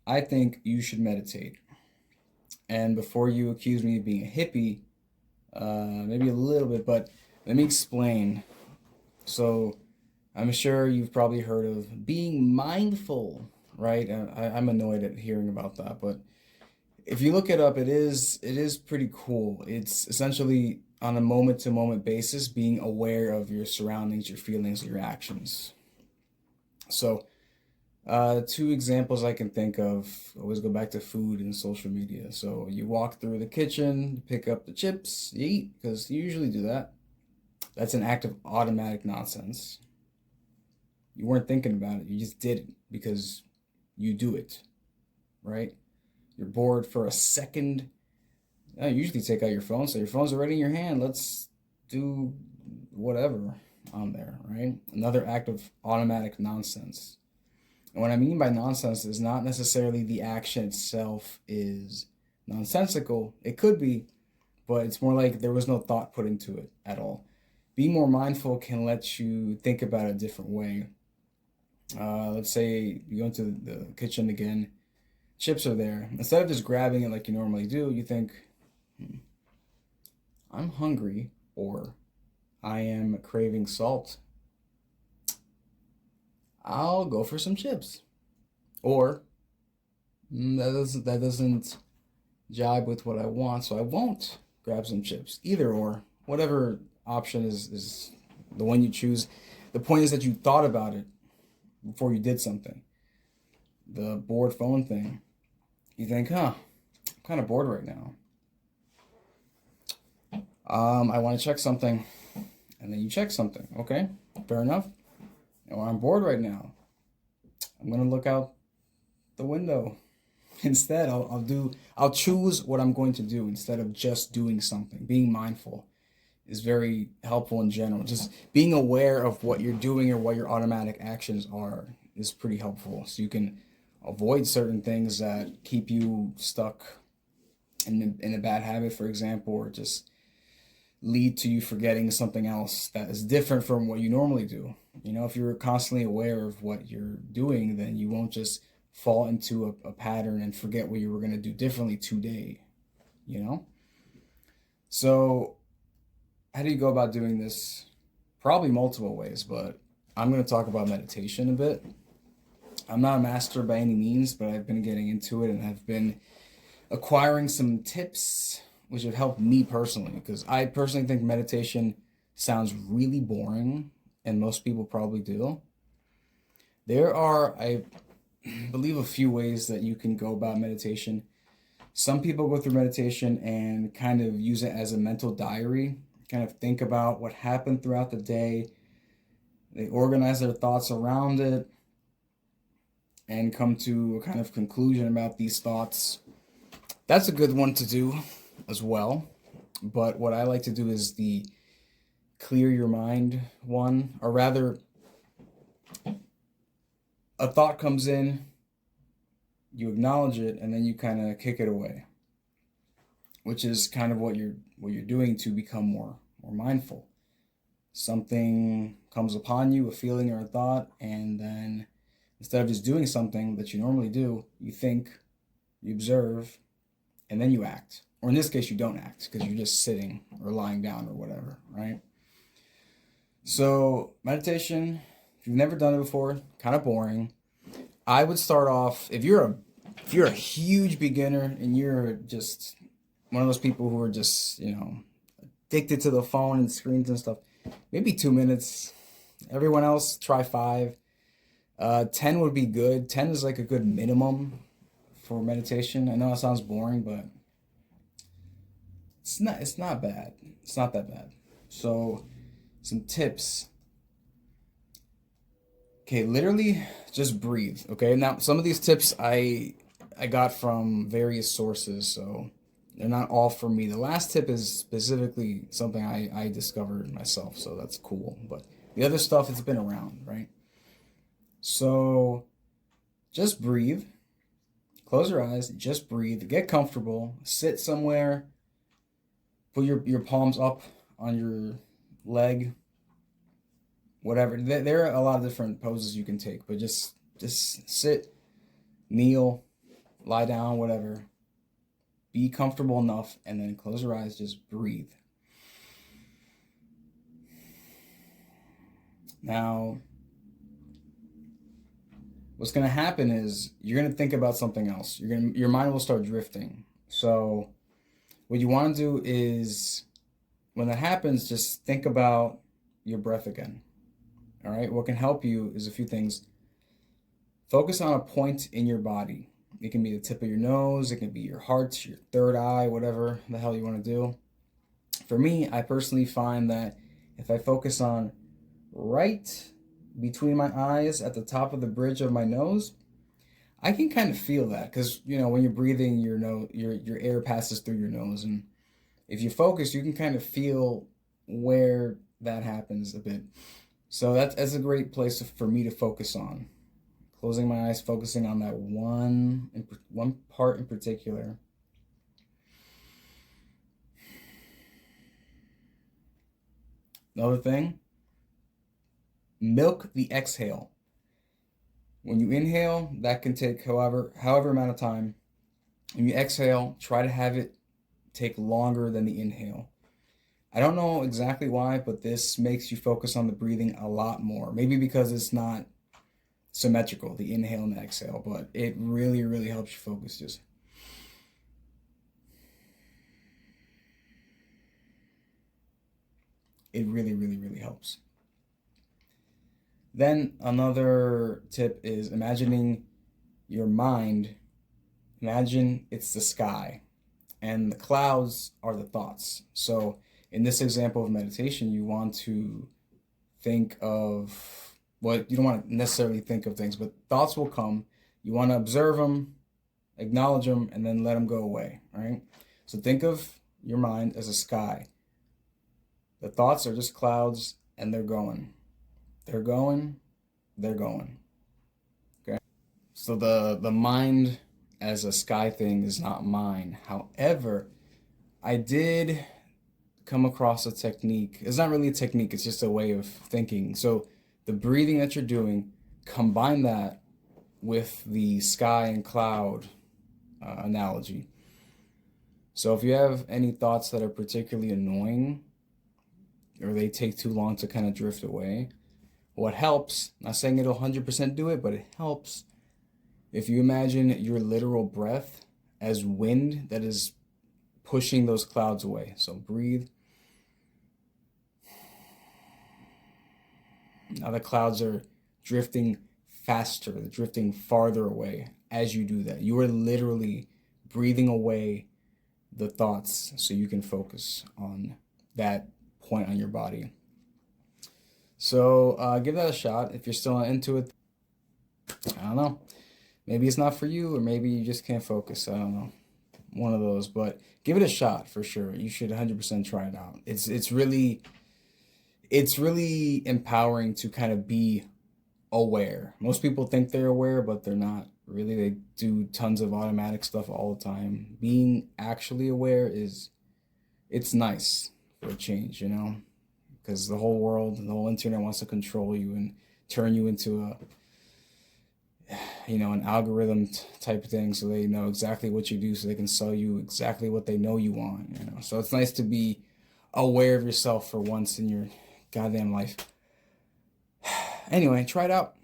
I think you should meditate. And before you accuse me of being a hippie, maybe a little bit, but let me explain. So, I'm sure you've probably heard of being mindful, right? I'm annoyed at hearing about that, but if you look it up, it is pretty cool. It's essentially on a moment to moment basis being aware of your surroundings, your feelings, your actions. So, two examples I can think of always go back to food and social media. So you walk through the kitchen, you pick up the chips, you eat, because you usually do that. That's an act of automatic nonsense. You weren't thinking about it, you just did it because you do it, right? You're bored for a second. You usually take out your phone, so your phone's already in your hand. Let's do whatever on there, right? Another act of automatic nonsense. And what I mean by nonsense is not necessarily the action itself is nonsensical. It could be, but it's more like there was no thought put into it at all. Being more mindful can let you think about it a different way. Let's say you go into the kitchen again, chips are there. Instead of just grabbing it like you normally do, you think, "Hmm, I'm hungry, or I am craving salt. I'll go for some chips." Or that doesn't jibe with what I want, so I won't grab some chips. Either or, whatever option is the one you choose. The point is that you thought about it before you did something. The bored phone thing. You think, I'm kind of bored right now. I want to check something, and then you check something. Okay, fair enough. Or I'm bored right now. I'm gonna look out the window. Instead, I'll choose what I'm going to do instead of just doing something. Being mindful is very helpful in general. Just being aware of what you're doing or what your automatic actions are is pretty helpful. So you can avoid certain things that keep you stuck in a bad habit, for example, or just lead to you forgetting something else that is different from what you normally do. If you're constantly aware of what you're doing, then you won't just fall into a pattern and forget what you were going to do differently today, you know? So, how do you go about doing this? Probably multiple ways, but I'm going to talk about meditation a bit. I'm not a master by any means, but I've been getting into it and I've been acquiring some tips which have helped me personally because I personally think meditation sounds really boring and most people probably do. There are, I believe, a few ways that you can go about meditation. Some people go through meditation and kind of use it as a mental diary, kind of think about what happened throughout the day. They organize their thoughts around it and come to a kind of conclusion about these thoughts. That's a good one to do as well. But what I like to do is the clear your mind one, or rather, a thought comes in, you acknowledge it, and then you kind of kick it away, which is kind of what you're doing to become more mindful. Something comes upon you, a feeling or a thought, and then instead of just doing something that you normally do, you think, you observe, and then you act. Or in this case, you don't act because you're just sitting or lying down or whatever, right? So, meditation, if you've never done it before, kind of boring. I would start off if you're a huge beginner and you're just one of those people who are just, addicted to the phone and screens and stuff, maybe 2 minutes. Everyone else, try five. 10 would be good. 10 is like a good minimum for meditation. I know it sounds boring, but it's not bad. It's not that bad. So, some tips. Okay, literally just breathe. Okay, now some of these tips I got from various sources, so they're not all for me. The last tip is specifically something I discovered myself, so that's cool. But the other stuff, it's been around, right? So just breathe. Close your eyes. Just breathe. Get comfortable. Sit somewhere. Put your palms up on your leg. Whatever. There are a lot of different poses you can take, but just sit, kneel, lie down, whatever. Be comfortable enough, and then close your eyes, just breathe. Now, what's going to happen is you're going to think about something else. Your mind will start drifting. So what you want to do is, when that happens, just think about your breath again. All right? What can help you is a few things. Focus on a point in your body. It can be the tip of your nose, it can be your heart, your third eye, whatever the hell you want to do. For me, I personally find that if I focus on right between my eyes at the top of the bridge of my nose, I can kind of feel that, because when you're breathing, your air passes through your nose, and if you focus, you can kind of feel where that happens a bit. So that's a great place for me to focus on. Closing my eyes, focusing on that one part in particular. Another thing, milk the exhale. When you inhale, that can take however amount of time. When you exhale, try to have it take longer than the inhale. I don't know exactly why, but this makes you focus on the breathing a lot more. Maybe because it's not symmetrical, the inhale and the exhale, but it really, really helps you focus. Just it really, really, really helps. Then another tip is imagining your mind. Imagine it's the sky and the clouds are the thoughts. So in this example of meditation, you want to think of, well, you don't want to necessarily think of things, but thoughts will come. You want to observe them, acknowledge them, and then let them go away, right? So think of your mind as a sky. The thoughts are just clouds, and they're going. They're going, they're going. Okay? So the mind as a sky thing is not mine. However, I did come across a technique. It's not really a technique, it's just a way of thinking. So the breathing that you're doing, combine that with the sky and cloud analogy. So if you have any thoughts that are particularly annoying, or they take too long to kind of drift away, what helps, not saying it'll 100% do it, but it helps if you imagine your literal breath as wind that is pushing those clouds away. So breathe. Now the clouds are drifting faster, they're drifting farther away as you do that. You are literally breathing away the thoughts so you can focus on that point on your body. So give that a shot. If you're still not into it, I don't know. Maybe it's not for you, or maybe you just can't focus. I don't know. One of those, but give it a shot for sure. You should 100% try it out. It's really empowering to kind of be aware. Most people think they're aware, but they're not really. They do tons of automatic stuff all the time. Being actually aware it's nice for a change, because the whole world and the whole internet wants to control you and turn you into an algorithm type thing, so they know exactly what you do, so they can sell you exactly what they know you want. So it's nice to be aware of yourself for once in your goddamn life. Anyway, try it out.